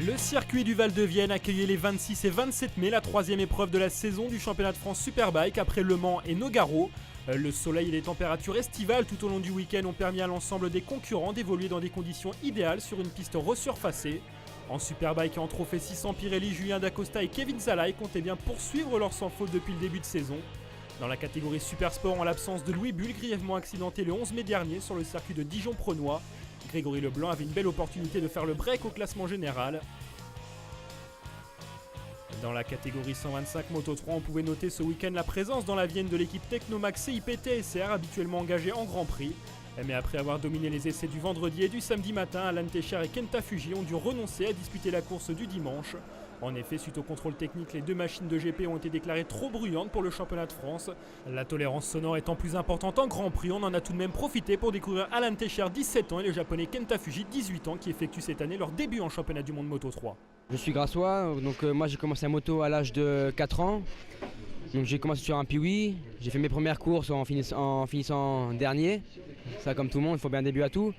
Le circuit du Val de Vienne accueillait les 26 et 27 mai la troisième épreuve de la saison du championnat de France Superbike après Le Mans et Nogaro. Le soleil et les températures estivales tout au long du week-end ont permis à l'ensemble des concurrents d'évoluer dans des conditions idéales sur une piste resurfacée. En Superbike et en Trophée 600, Pirelli, Julien Dacosta et Kevin Zalaï comptaient bien poursuivre leur sans faute depuis le début de saison. Dans la catégorie Supersport, en l'absence de Louis Bull, grièvement accidenté le 11 mai dernier sur le circuit de Dijon-Prenois, Grégory Leblanc avait une belle opportunité de faire le break au classement général. Dans la catégorie 125 Moto 3, on pouvait noter ce week-end la présence dans la Vienne de l'équipe Technomax CIP TSR, habituellement engagée en Grand Prix. Mais après avoir dominé les essais du vendredi et du samedi matin, Alan Techer et Kenta Fuji ont dû renoncer à disputer la course du dimanche. En effet, suite au contrôle technique, les deux machines de GP ont été déclarées trop bruyantes pour le championnat de France. La tolérance sonore étant plus importante en Grand Prix, on en a tout de même profité pour découvrir Alan Techer, 17 ans, et le japonais Kenta Fuji, 18 ans, qui effectuent cette année leur début en championnat du monde Moto 3. Je suis grassois, donc moi j'ai commencé la moto à l'âge de 4 ans. Donc j'ai commencé sur un Piwi, j'ai fait mes premières courses en finissant dernier. Ça comme tout le monde, il faut bien un début à tout.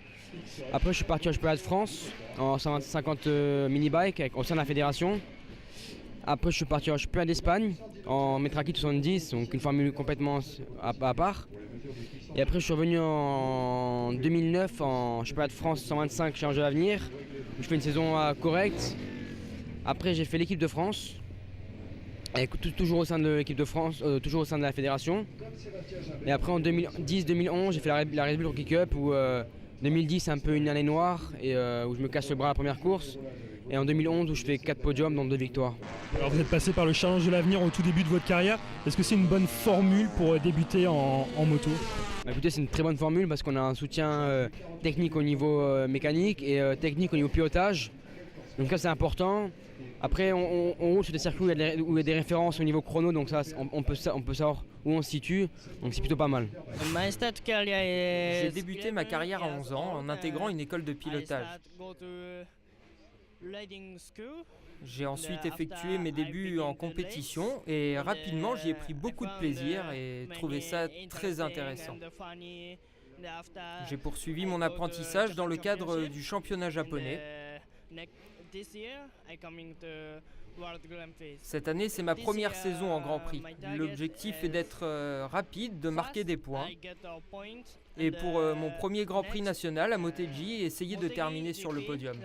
Après je suis parti au championnat de France en 150 mini-bike au sein de la fédération. Après je suis parti au championnat d'Espagne en Metraki 70, donc une formule complètement à part. Et après je suis revenu en 2009 en championnat de France 125 Challenge de l'avenir. Je fais une saison correcte. Après j'ai fait l'équipe de France. Et toujours au sein de l'équipe de France, toujours au sein de la fédération. Et après en 2010-2011, j'ai fait la Red Bull Rookie Cup où 2010 c'est un peu une année noire et où je me casse le bras à la première course. Et en 2011 où je fais 4 podiums dont 2 victoires. Alors vous êtes passé par le Challenge de l'avenir au tout début de votre carrière. Est-ce que c'est une bonne formule pour débuter en moto ? Écoutez, c'est une très bonne formule parce qu'on a un soutien technique au niveau mécanique et technique au niveau pilotage. Donc ça c'est important. Après on roule sur des circuits où il y a des références au niveau chrono, donc ça on peut savoir où on se situe, donc c'est plutôt pas mal. J'ai débuté ma carrière à 11 ans en intégrant une école de pilotage. J'ai ensuite effectué mes débuts en compétition et rapidement j'y ai pris beaucoup de plaisir et trouvé ça très intéressant. J'ai poursuivi mon apprentissage dans le cadre du championnat japonais. Cette année, c'est ma première saison en Grand Prix. L'objectif est d'être rapide, de marquer des points. Et pour mon premier Grand Prix national à Motegi, essayer de terminer sur le podium.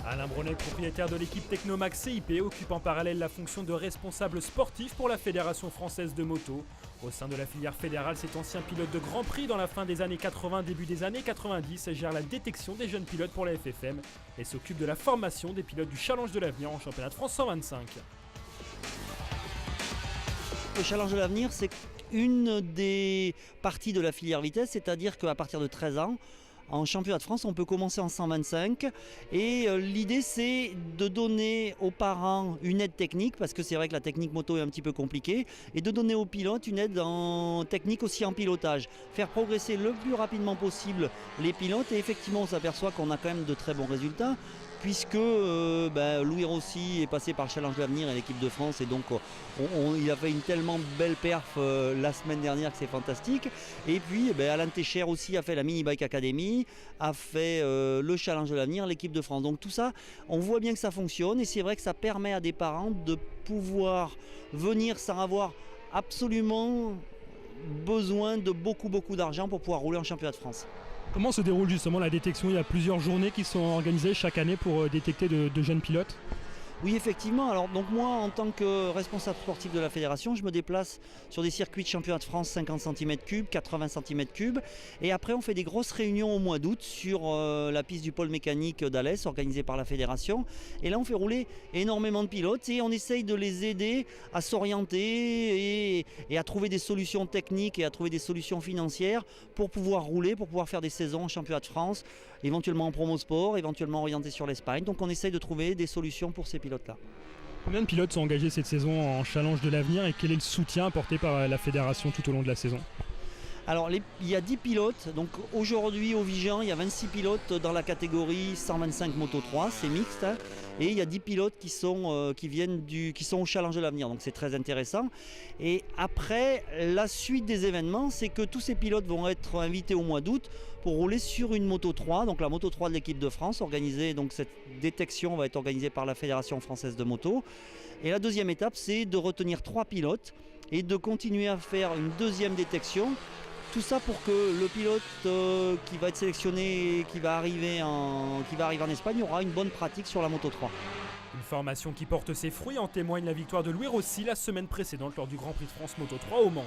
Alain Brunet, propriétaire de l'équipe Technomax CIP, occupe en parallèle la fonction de responsable sportif pour la Fédération française de moto. Au sein de la filière fédérale, cet ancien pilote de Grand Prix dans la fin des années 80, début des années 90, gère la détection des jeunes pilotes pour la FFM et s'occupe de la formation des pilotes du Challenge de l'avenir en championnat de France 125. Le Challenge de l'avenir, c'est une des parties de la filière vitesse, c'est-à-dire qu'à partir de 13 ans, en championnat de France, on peut commencer en 125 et l'idée c'est de donner aux parents une aide technique parce que c'est vrai que la technique moto est un petit peu compliquée et de donner aux pilotes une aide en technique aussi en pilotage. Faire progresser le plus rapidement possible les pilotes et effectivement on s'aperçoit qu'on a quand même de très bons résultats puisque Louis Rossi est passé par Challenge de l'avenir et l'équipe de France et donc il a fait une tellement belle perf la semaine dernière que c'est fantastique. Et puis Alan Techer aussi a fait la Mini Bike Academy, a fait le Challenge de l'avenir, l'équipe de France. Donc tout ça, on voit bien que ça fonctionne et c'est vrai que ça permet à des parents de pouvoir venir sans avoir absolument besoin de beaucoup d'argent pour pouvoir rouler en championnat de France. Comment se déroule justement la détection ? Il y a plusieurs journées qui sont organisées chaque année pour détecter de jeunes pilotes. Oui, effectivement. Alors, donc moi, en tant que responsable sportif de la fédération, je me déplace sur des circuits de championnat de France 50 cm3, 80 cm3. Et après, on fait des grosses réunions au mois d'août sur la piste du pôle mécanique d'Alès, organisée par la fédération. Et là, on fait rouler énormément de pilotes et on essaye de les aider à s'orienter et à trouver des solutions techniques et à trouver des solutions financières pour pouvoir rouler, pour pouvoir faire des saisons en championnat de France, éventuellement en promo sport, éventuellement orienté sur l'Espagne. Donc, on essaye de trouver des solutions pour ces pilotes. Combien de pilotes sont engagés cette saison en Challenge de l'avenir et quel est le soutien apporté par la fédération tout au long de la saison ? Alors il y a 10 pilotes, donc aujourd'hui au Vigan il y a 26 pilotes dans la catégorie 125 Moto 3, c'est mixte, hein, et il y a 10 pilotes qui sont au Challenge de l'avenir, donc c'est très intéressant. Et après, la suite des événements, c'est que tous ces pilotes vont être invités au mois d'août pour rouler sur une Moto 3, donc la Moto 3 de l'équipe de France, organisée, donc cette détection va être organisée par la Fédération française de moto. Et la deuxième étape, c'est de retenir 3 pilotes et de continuer à faire une deuxième détection. Tout ça pour que le pilote qui va être sélectionné et qui va arriver en Espagne aura une bonne pratique sur la Moto 3. Une formation qui porte ses fruits, en témoigne la victoire de Louis Rossi la semaine précédente lors du Grand Prix de France Moto 3 au Mans.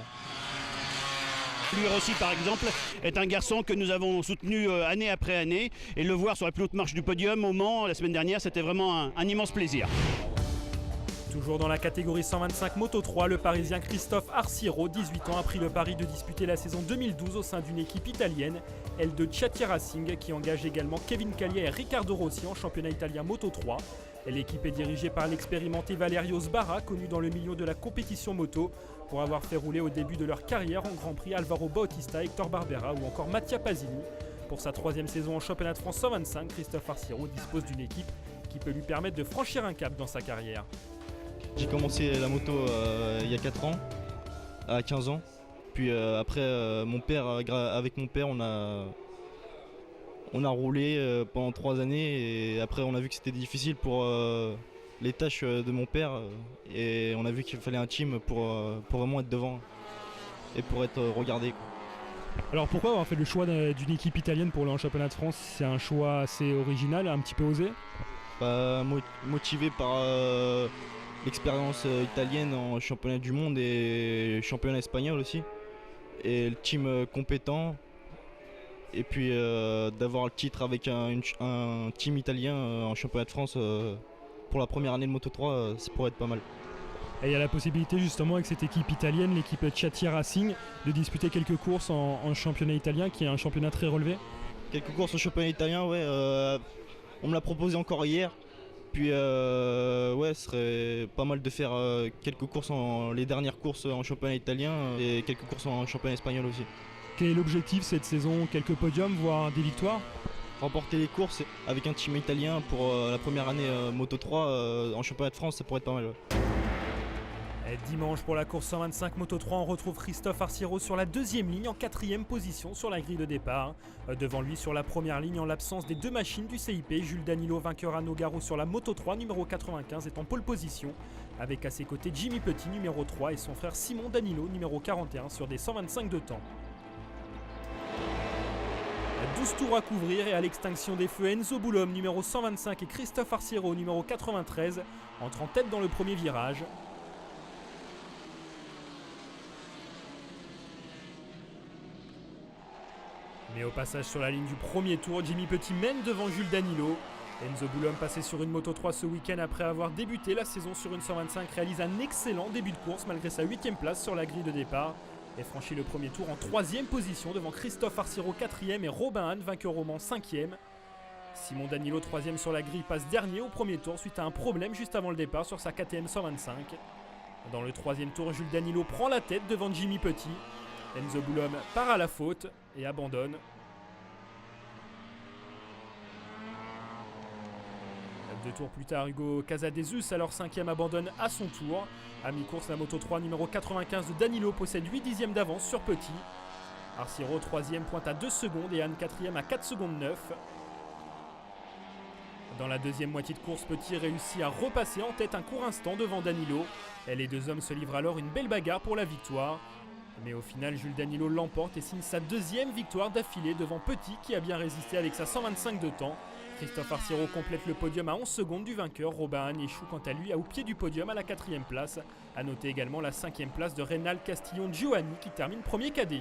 Louis Rossi par exemple est un garçon que nous avons soutenu année après année, et le voir sur la plus haute marche du podium au Mans la semaine dernière, c'était vraiment un immense plaisir. Toujours dans la catégorie 125 Moto 3, le Parisien Christophe Arciro, 18 ans, a pris le pari de disputer la saison 2012 au sein d'une équipe italienne, elle de Chiati Racing, qui engage également Kevin Callier et Riccardo Rossi en championnat italien Moto 3. L'équipe est dirigée par l'expérimenté Valerio Sbarra, connu dans le milieu de la compétition moto, pour avoir fait rouler au début de leur carrière en Grand Prix Alvaro Bautista, Hector Barbera ou encore Mattia Pasini. Pour sa 3e saison en championnat de France 125, Christophe Arciro dispose d'une équipe qui peut lui permettre de franchir un cap dans sa carrière. J'ai commencé la moto il y a 4 ans, à 15 ans. Puis après, avec mon père, on a roulé pendant 3 années. Et après, on a vu que c'était difficile pour les tâches de mon père. Et on a vu qu'il fallait un team pour vraiment être devant et pour être regardé, quoi. Alors pourquoi avoir fait le choix d'une équipe italienne pour le championnat de France? C'est un choix assez original, un petit peu osé. Motivé par l'expérience italienne en championnat du monde et championnat espagnol aussi, et le team compétent, et puis d'avoir le titre avec un team italien en championnat de France pour la première année de Moto 3, ça pourrait être pas mal. Et il y a la possibilité justement avec cette équipe italienne, l'équipe Chiati Racing, de disputer quelques courses en championnat italien, qui est un championnat très relevé. Quelques courses en championnat italien, ouais, on me l'a proposé encore hier. Puis ouais, ce serait pas mal de faire quelques courses, les dernières courses en championnat italien et quelques courses en championnat espagnol aussi. Quel est l'objectif cette saison? Quelques podiums, voire des victoires? Remporter les courses avec un team italien pour la première année Moto 3 en championnat de France, ça pourrait être pas mal. Ouais. Dimanche pour la course 125 Moto 3, on retrouve Christophe Arciro sur la 2e ligne en 4e position sur la grille de départ. Devant lui sur la première ligne, en l'absence des 2 machines du CIP, Jules Danilo, vainqueur à Nogaro sur la Moto 3 numéro 95, est en pole position, avec à ses côtés Jimmy Petit numéro 3 et son frère Simon Danilo numéro 41 sur des 125 de temps. 12 tours à couvrir et à l'extinction des feux, Enzo Boulom numéro 125 et Christophe Arciro numéro 93 entrent en tête dans le premier virage. Mais au passage sur la ligne du premier tour, Jimmy Petit mène devant Jules Danilo. Enzo Boulom, passé sur une Moto 3 ce week-end après avoir débuté la saison sur une 125, réalise un excellent début de course malgré sa 8e place sur la grille de départ et franchit le premier tour en 3e position devant Christophe Arciro 4e et Robin Hahn, vainqueur au Mans 5e. Simon Danilo 3e sur la grille passe dernier au premier tour suite à un problème juste avant le départ sur sa KTM 125. Dans le 3e tour, Jules Danilo prend la tête devant Jimmy Petit. Enzo Boulom part à la faute et abandonne. Deux tours plus tard, Hugo Casadesus, alors 5e, abandonne à son tour. À mi-course, la Moto 3 numéro 95 de Danilo possède 8 dixièmes d'avance sur Petit. Arciro 3e pointe à 2 secondes et Hahn 4e à 4 secondes 9. Dans la deuxième moitié de course, Petit réussit à repasser en tête un court instant devant Danilo. Et les deux hommes se livrent alors une belle bagarre pour la victoire. Mais au final, Jules Danilo l'emporte et signe sa 2e victoire d'affilée devant Petit qui a bien résisté avec sa 125 de temps. Christophe Arciro complète le podium à 11 secondes du vainqueur. Robin Hahn échoue quant à lui au pied du podium à la 4e place. A noter également la 5e place de Reynald Castillon Giovanni qui termine premier cadet.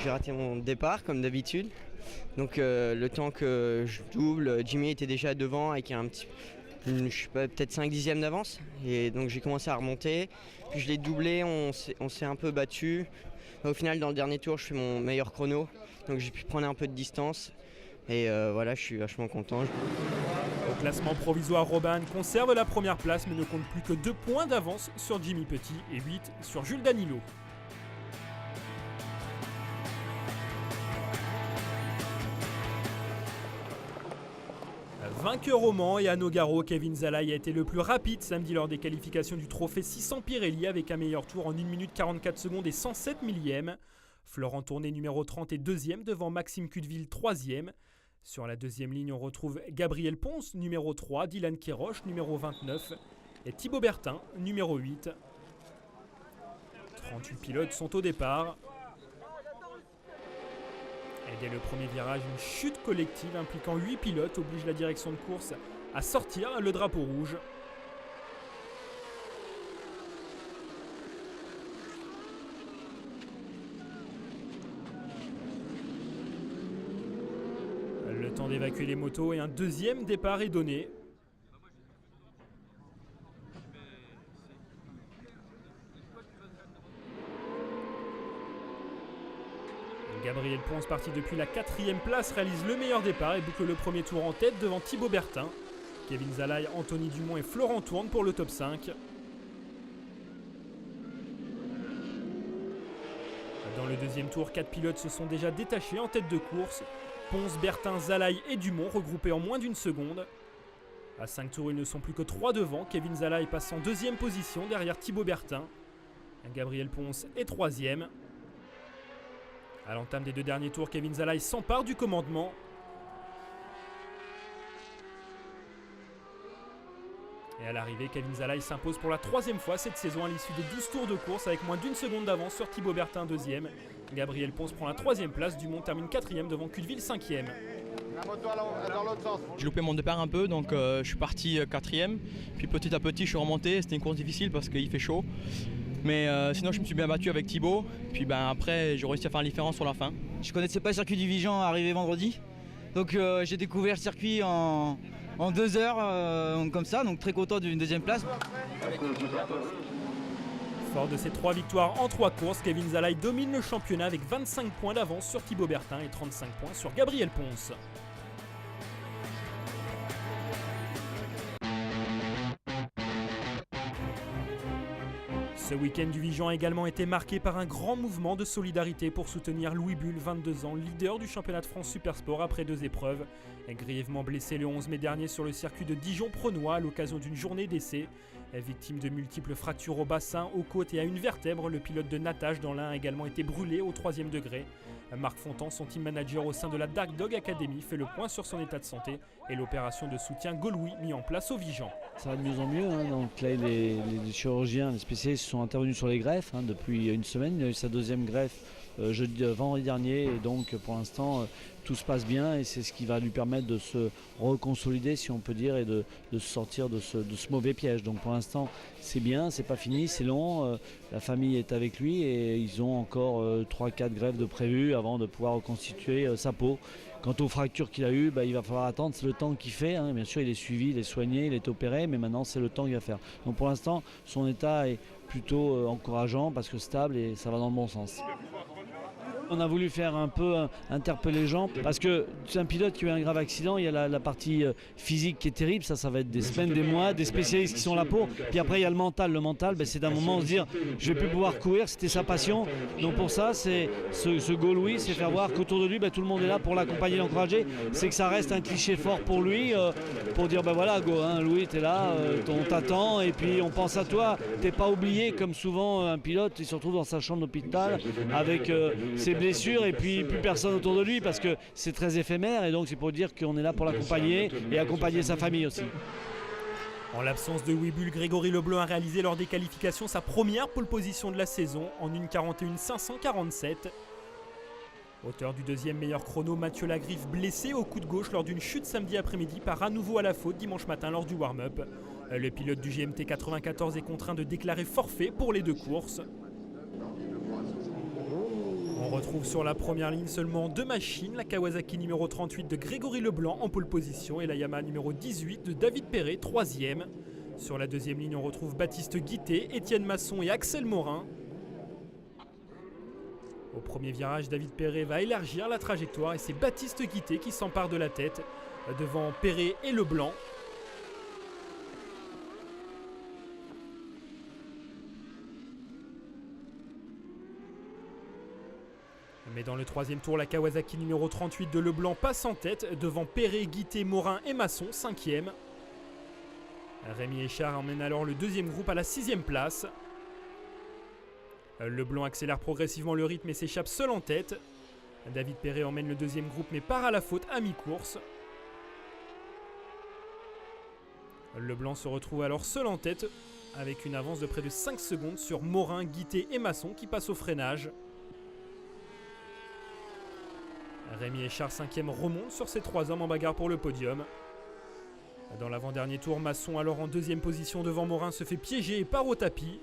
J'ai raté mon départ comme d'habitude. Donc le temps que je double, Jimmy était déjà devant avec un petit... je sais pas, peut-être 5 dixièmes d'avance. Et donc j'ai commencé à remonter. Puis je l'ai doublé, on s'est un peu battu. Au final, dans le dernier tour, je fais mon meilleur chrono. Donc j'ai pu prendre un peu de distance. Et voilà, je suis vachement content. Au classement provisoire, Robin conserve la première place mais ne compte plus que 2 points d'avance sur Jimmy Petit et 8 sur Jules Danilo. Vainqueur au Mans et à Nogaro, Kevin Zalaï a été le plus rapide samedi lors des qualifications du trophée 600 Pirelli avec un meilleur tour en 1 minute 44 secondes et 107 millièmes. Florent Tourné numéro 30 est deuxième devant Maxime Cudeville troisième. Sur la deuxième ligne, on retrouve Gabriel Ponce numéro 3, Dylan Kéroche numéro 29 et Thibaut Bertin numéro 8. 38 pilotes sont au départ. Et dès le premier virage, une chute collective impliquant 8 pilotes oblige la direction de course à sortir le drapeau rouge. Le temps d'évacuer les motos et un deuxième départ est donné. Gabriel Ponce, parti depuis la 4e place, réalise le meilleur départ et boucle le premier tour en tête devant Thibaut Bertin. Kevin Zalaï, Anthony Dumont et Florent Tourne pour le top 5. Dans le deuxième tour, 4 pilotes se sont déjà détachés en tête de course. Ponce, Bertin, Zalaï et Dumont regroupés en moins d'une seconde. À 5 tours, ils ne sont plus que 3 devant. Kevin Zalaï passe en deuxième position derrière Thibaut Bertin. Gabriel Ponce est troisième. À l'entame des 2 derniers tours, Kevin Zalaï s'empare du commandement. Et à l'arrivée, Kevin Zalaï s'impose pour la 3e fois cette saison à l'issue des 12 tours de course avec moins d'1 seconde d'avance sur Thibaut Bertin 2e. Gabriel Ponce prend la 3e place, Dumont termine 4e devant Cudeville 5e. J'ai loupé mon départ un peu, donc je suis parti 4e. Puis petit à petit, je suis remonté. C'était une course difficile parce qu'il fait chaud. Mais sinon, je me suis bien battu avec Thibaut. Puis après, j'ai réussi à faire la différence sur la fin. Je ne connaissais pas le circuit du Vigan arrivé vendredi. Donc j'ai découvert le circuit en 2 heures, comme ça. Donc très content d'une 2e place. Fort de ses 3 victoires en 3 courses, Kevin Zalaï domine le championnat avec 25 points d'avance sur Thibaut Bertin et 35 points sur Gabriel Ponce. Ce week-end du Vigan a également été marqué par un grand mouvement de solidarité pour soutenir Louis Bull, 22 ans, leader du championnat de France Supersport après 2 épreuves. Grièvement blessé le 11 mai dernier sur le circuit de Dijon-Prenois à l'occasion d'une journée d'essai. Victime de multiples fractures au bassin, aux côtes et à une vertèbre, le pilote de natage dans l'Ain a également été brûlé au 3e degré. Marc Fontan, son team manager au sein de la Dark Dog Academy, fait le point sur son état de santé et l'opération de soutien Gaulois mis en place au Vigan. Ça va de mieux en mieux, hein. Donc là les chirurgiens, les spécialistes sont intervenus sur les greffes depuis une semaine. Il a eu sa 2e greffe vendredi dernier et donc pour l'instant tout se passe bien et c'est ce qui va lui permettre de se reconsolider si on peut dire et de se sortir de ce mauvais piège. Donc pour l'instant c'est bien, c'est pas fini, c'est long, la famille est avec lui et ils ont encore 3-4 greffes de prévues avant de pouvoir reconstituer sa peau. Quant aux fractures qu'il a eues, il va falloir attendre, c'est le temps qu'il fait. Bien sûr il est suivi, il est soigné, il est opéré, mais maintenant c'est le temps qu'il va faire. Donc pour l'instant son état est plutôt encourageant parce que stable et ça va dans le bon sens. On a voulu faire un peu interpeller les gens parce que c'est un pilote qui a eu un grave accident, il y a la partie physique qui est terrible, ça va être des semaines, des mois, des spécialistes qui sont là pour. Puis après il y a le mental, c'est d'un moment se dire je vais plus pouvoir courir, c'était sa passion. Donc pour ça c'est ce goal Louis, c'est faire voir qu'autour de lui tout le monde est là pour l'accompagner, l'encourager. C'est que ça reste un cliché fort pour lui, pour dire voilà go, Louis t'es là, on t'attend et puis on pense à toi, t'es pas oublié comme souvent un pilote il se retrouve dans sa chambre d'hôpital avec ses blessures et puis plus personne autour de lui parce que c'est très éphémère et donc c'est pour dire qu'on est là pour l'accompagner et accompagner sa famille aussi. En l'absence de Louis Bull, Grégory Leblanc a réalisé lors des qualifications sa première pole position de la saison en 1:41.547. Auteur du 2e meilleur chrono, Mathieu Lagriffe, blessé au coude gauche lors d'une chute samedi après-midi, part à nouveau à la faute dimanche matin lors du warm-up. Le pilote du GMT 94 est contraint de déclarer forfait pour les 2 courses. On retrouve sur la première ligne seulement 2 machines, la Kawasaki numéro 38 de Grégory Leblanc en pole position et la Yamaha numéro 18 de David Perret, 3e. Sur la 2e ligne, on retrouve Baptiste Guittet, Étienne Masson et Axel Morin. Au premier virage, David Perret va élargir la trajectoire et c'est Baptiste Guittet qui s'empare de la tête devant Perret et Leblanc. Mais dans le troisième tour, la Kawasaki numéro 38 de Leblanc passe en tête devant Perret, Guité, Morin et Masson, 5e. Rémi Échard emmène alors le deuxième groupe à la 6e place. Leblanc accélère progressivement le rythme et s'échappe seul en tête. David Perret emmène le deuxième groupe mais part à la faute à mi-course. Leblanc se retrouve alors seul en tête avec une avance de près de 5 secondes sur Morin, Guité et Masson qui passent au freinage. Rémi Échard 5e remonte sur ses 3 hommes en bagarre pour le podium. Dans l'avant-dernier tour, Masson alors en deuxième position devant Morin se fait piéger et part au tapis.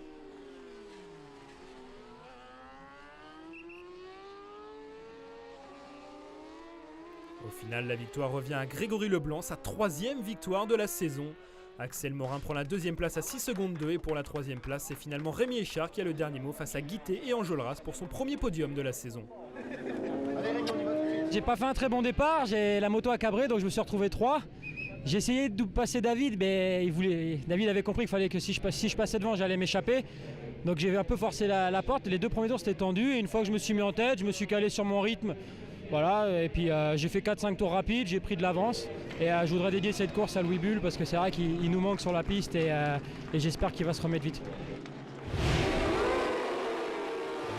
Au final, la victoire revient à Grégory Leblanc, sa 3e victoire de la saison. Axel Morin prend la 2e place à 6 secondes 2 et pour la 3e place, c'est finalement Rémi Échard qui a le dernier mot face à Guité et Enjolras pour son premier podium de la saison. J'ai pas fait un très bon départ, j'ai la moto a cabré donc je me suis retrouvé 3. J'ai essayé de passer David, mais David avait compris qu'il fallait que si je passais devant, j'allais m'échapper. Donc j'ai un peu forcé la porte. Les 2 premiers tours c'était tendu et une fois que je me suis mis en tête, je me suis calé sur mon rythme. Voilà, et puis j'ai fait 4-5 tours rapides, j'ai pris de l'avance. Et je voudrais dédier cette course à Louis Bull parce que c'est vrai qu'il nous manque sur la piste et j'espère qu'il va se remettre vite.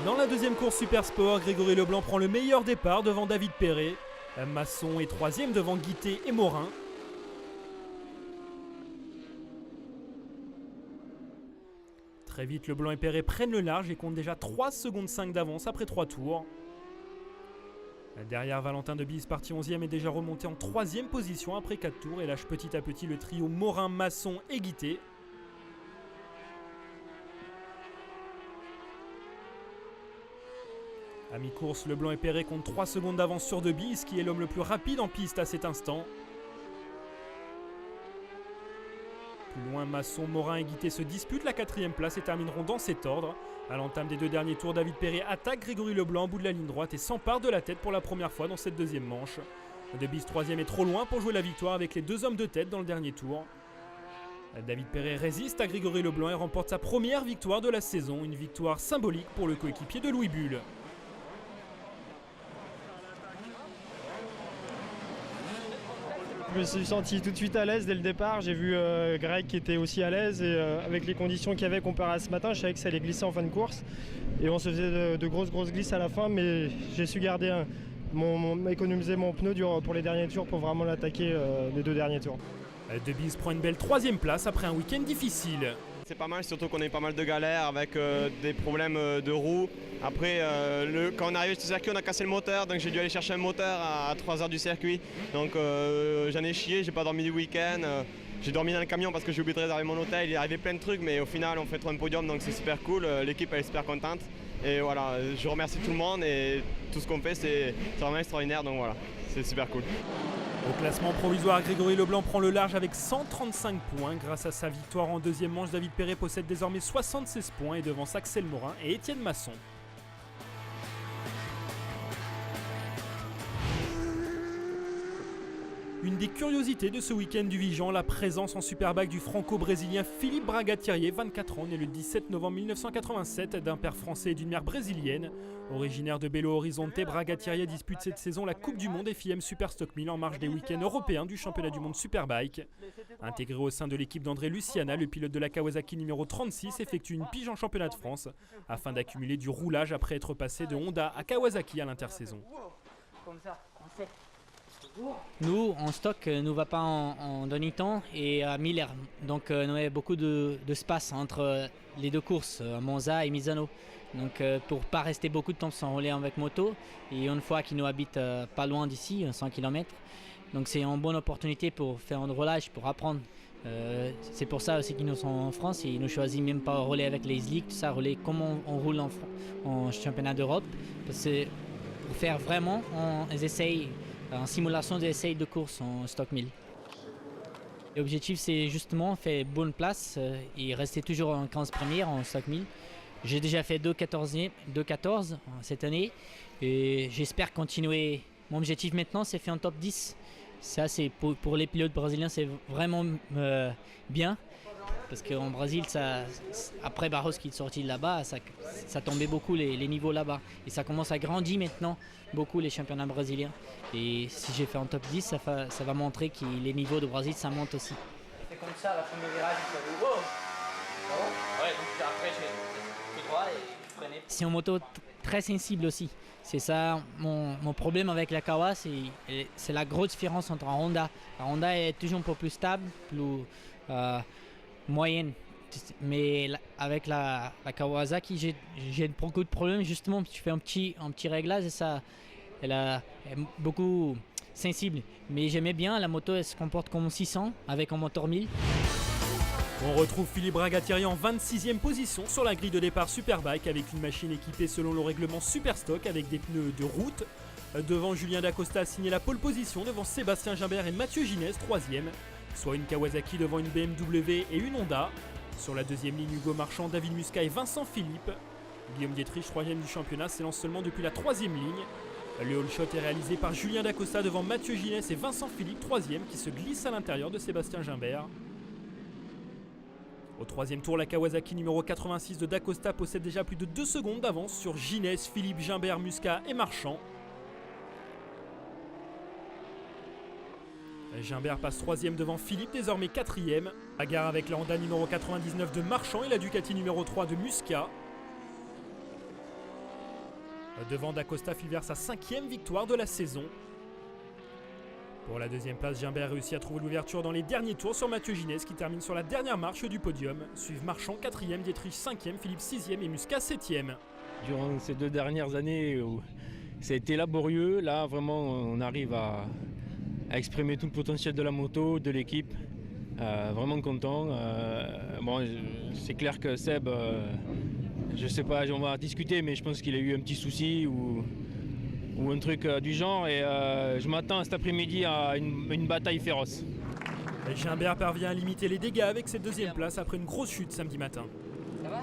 Dans la deuxième course Super Sport, Grégory Leblanc prend le meilleur départ devant David Perret. Masson est 3e devant Guité et Morin. Très vite, Leblanc et Perret prennent le large et comptent déjà 3 secondes 5 d'avance après 3 tours. Derrière, Valentin Debise, parti 11e, est déjà remonté en 3e position après 4 tours et lâche petit à petit le trio Morin, Masson et Guité. À mi-course, Leblanc et Perret comptent 3 secondes d'avance sur Debise, qui est l'homme le plus rapide en piste à cet instant. Plus loin, Masson, Morin et Guité se disputent la 4e place et termineront dans cet ordre. À l'entame des 2 derniers tours, David Perret attaque Grégory Leblanc au bout de la ligne droite et s'empare de la tête pour la première fois dans cette deuxième manche. Debise 3e est trop loin pour jouer la victoire avec les 2 hommes de tête dans le dernier tour. David Perret résiste à Grégory Leblanc et remporte sa première victoire de la saison, une victoire symbolique pour le coéquipier de Louis Bull. Je me suis senti tout de suite à l'aise dès le départ. J'ai vu Greg qui était aussi à l'aise et avec les conditions qu'il y avait comparé à ce matin, je savais que ça allait glisser en fin de course. Et on se faisait de grosses glisses à la fin, mais j'ai su garder économiser mon pneu pour les derniers tours pour vraiment l'attaquer les 2 derniers tours. Debise prend une belle 3e place après un week-end difficile. C'est pas mal, surtout qu'on a eu pas mal de galères avec des problèmes de roues. Après, quand on est arrivé sur le circuit, on a cassé le moteur, donc j'ai dû aller chercher un moteur à 3 heures du circuit. Donc j'en ai chié, j'ai pas dormi du week-end. J'ai dormi dans le camion parce que j'ai oublié de réserver mon hôtel. Il est arrivé plein de trucs, mais au final, on fait 3 podium, donc c'est super cool. L'équipe elle est super contente. Et voilà, je remercie tout le monde et tout ce qu'on fait, c'est vraiment extraordinaire. Donc voilà, c'est super cool. Au classement provisoire, Grégory Leblanc prend le large avec 135 points. Grâce à sa victoire en deuxième manche, David Perret possède désormais 76 points et devance Axel Morin et Étienne Masson. Une des curiosités de ce week-end du Vigan, la présence en Superbike du franco-brésilien Philippe Braga-Thirier, 24 ans, né le 17 novembre 1987, d'un père français et d'une mère brésilienne. Originaire de Belo Horizonte, Braga-Thirier dispute cette saison la Coupe du Monde FIM Super Stock 1000 en marge des week-ends européens du championnat du monde Superbike. Intégré au sein de l'équipe d'André Luciana, le pilote de la Kawasaki numéro 36 effectue une pige en championnat de France afin d'accumuler du roulage après être passé de Honda à Kawasaki à l'intersaison. Nous, en stock, nous va pas en demi-temps et à Miller. Donc, nous avons beaucoup d'espace entre les 2 courses, Monza et Misano. Donc, pour pas rester beaucoup de temps sans rouler avec moto. Et une fois qu'ils nous habitent pas loin d'ici, 100 km. Donc, c'est une bonne opportunité pour faire un roulage, pour apprendre. C'est pour ça aussi qu'ils nous sont en France et ils nous choisissent même pas rouler avec les slicks, tout ça, rouler comme on roule en championnat d'Europe. Parce que pour faire vraiment, on essaye. En simulation d'essai de course en stock 1000. L'objectif c'est justement faire bonne place et rester toujours en 15 premières en stock 1000. J'ai déjà fait 2.14 cette année et j'espère continuer. Mon objectif maintenant c'est faire un top 10. Ça c'est pour les pilotes brésiliens c'est vraiment bien. parce qu'en Brésil, après Barros qui est sorti de là-bas, ça tombait beaucoup les niveaux là-bas. Et ça commence à grandir maintenant, beaucoup les championnats brésiliens. Et si j'ai fait un top 10, ça va montrer que les niveaux de Brésil, ça monte aussi. C'est comme ça, la première virage, il wow. Ouais, donc après, je fais tout droit et je prenais. C'est une moto très sensible aussi. C'est ça mon problème avec la Kawa, c'est la grosse différence entre un Honda. La Honda est toujours un peu plus stable, plus moyenne. Mais avec la Kawasaki, j'ai beaucoup de problèmes. Justement, tu fais un petit réglage et elle est beaucoup sensible. Mais j'aimais bien, la moto elle se comporte comme 600 avec un moteur 1000. On retrouve Philippe Bragatieri en 26e position sur la grille de départ Superbike avec une machine équipée selon le règlement Superstock avec des pneus de route. Devant, Julien Dacosta a signé la pole position devant Sébastien Gimbert et Mathieu Ginès 3e, soit une Kawasaki devant une BMW et une Honda. Sur la deuxième ligne, Hugo Marchand, David Muscat et Vincent Philippe. Guillaume Dietrich, 3e du championnat, s'élance seulement depuis la 3e ligne. Le all shot est réalisé par Julien Dacosta devant Mathieu Ginès et Vincent Philippe, 3e, qui se glisse à l'intérieur de Sébastien Gimbert. Au troisième tour, la Kawasaki numéro 86 de Dacosta possède déjà plus de 2 secondes d'avance sur Ginès, Philippe, Gimbert, Muscat et Marchand. Gimbert passe 3e devant Philippe, désormais 4e. Bagarre avec la Honda numéro 99 de Marchand et la Ducati numéro 3 de Muscat. Devant Dacosta, il verse sa 5e victoire de la saison. Pour la deuxième place, Gimbert réussit à trouver l'ouverture dans les derniers tours sur Mathieu Ginès qui termine sur la dernière marche du podium. Suivent Marchand 4e, Dietrich 5e, Philippe 6e et Muscat 7e. Durant ces 2 dernières années, ça a été laborieux. Là, vraiment, on arrive à exprimer tout le potentiel de la moto, de l'équipe. Vraiment content. Bon, c'est clair que Seb, je sais pas, on va discuter, mais je pense qu'il a eu un petit souci ou un truc du genre. Et je m'attends cet après-midi à une bataille féroce. Gimbert parvient à limiter les dégâts avec cette 2e place après une grosse chute samedi matin. Ça va?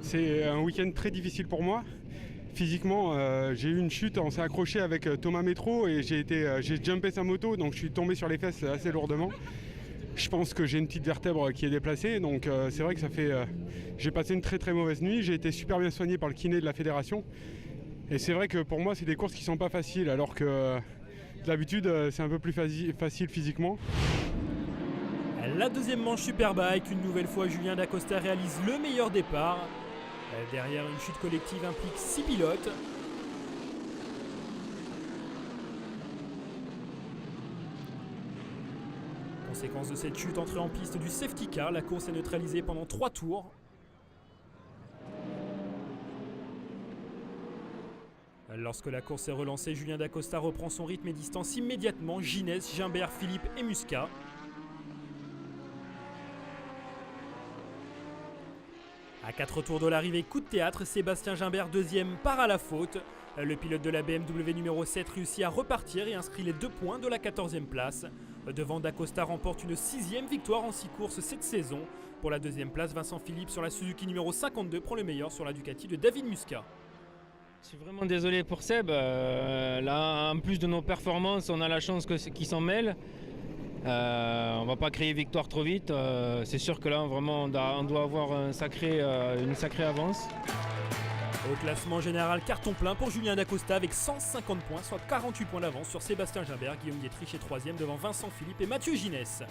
C'est un week-end très difficile pour moi. Physiquement, j'ai eu une chute, on s'est accroché avec Thomas Métro et j'ai jumpé sa moto, donc je suis tombé sur les fesses assez lourdement. Je pense que j'ai une petite vertèbre qui est déplacée, donc c'est vrai que j'ai passé une très très mauvaise nuit. J'ai été super bien soigné par le kiné de la fédération. Et c'est vrai que pour moi, c'est des courses qui sont pas faciles, alors que d'habitude, c'est un peu plus facile physiquement. La deuxième manche Superbike, une nouvelle fois, Julien Dacosta réalise le meilleur départ. Derrière, une chute collective implique 6 pilotes. Conséquence de cette chute, entrée en piste du safety car, la course est neutralisée pendant 3 tours. Lorsque la course est relancée, Julien Dacosta reprend son rythme et distance immédiatement Ginès, Gimbert, Philippe et Muscat. À 4 tours de l'arrivée, coup de théâtre, Sébastien Gimbert 2e part à la faute. Le pilote de la BMW numéro 7 réussit à repartir et inscrit les 2 points de la 14e place. Devant, Dacosta remporte une 6e victoire en 6 courses cette saison. Pour la 2e place, Vincent Philippe sur la Suzuki numéro 52 prend le meilleur sur la Ducati de David Muscat. Je suis vraiment désolé pour Seb. Là, en plus de nos performances, on a la chance qu'il s'en mêle. On va pas créer victoire trop vite. C'est sûr que là, vraiment, on doit avoir une sacrée avance. Au classement général, carton plein pour Julien Dacosta avec 150 points, soit 48 points d'avance sur Sébastien Gimbert. Guillaume Dietrich est 3e devant Vincent Philippe et Mathieu Ginès.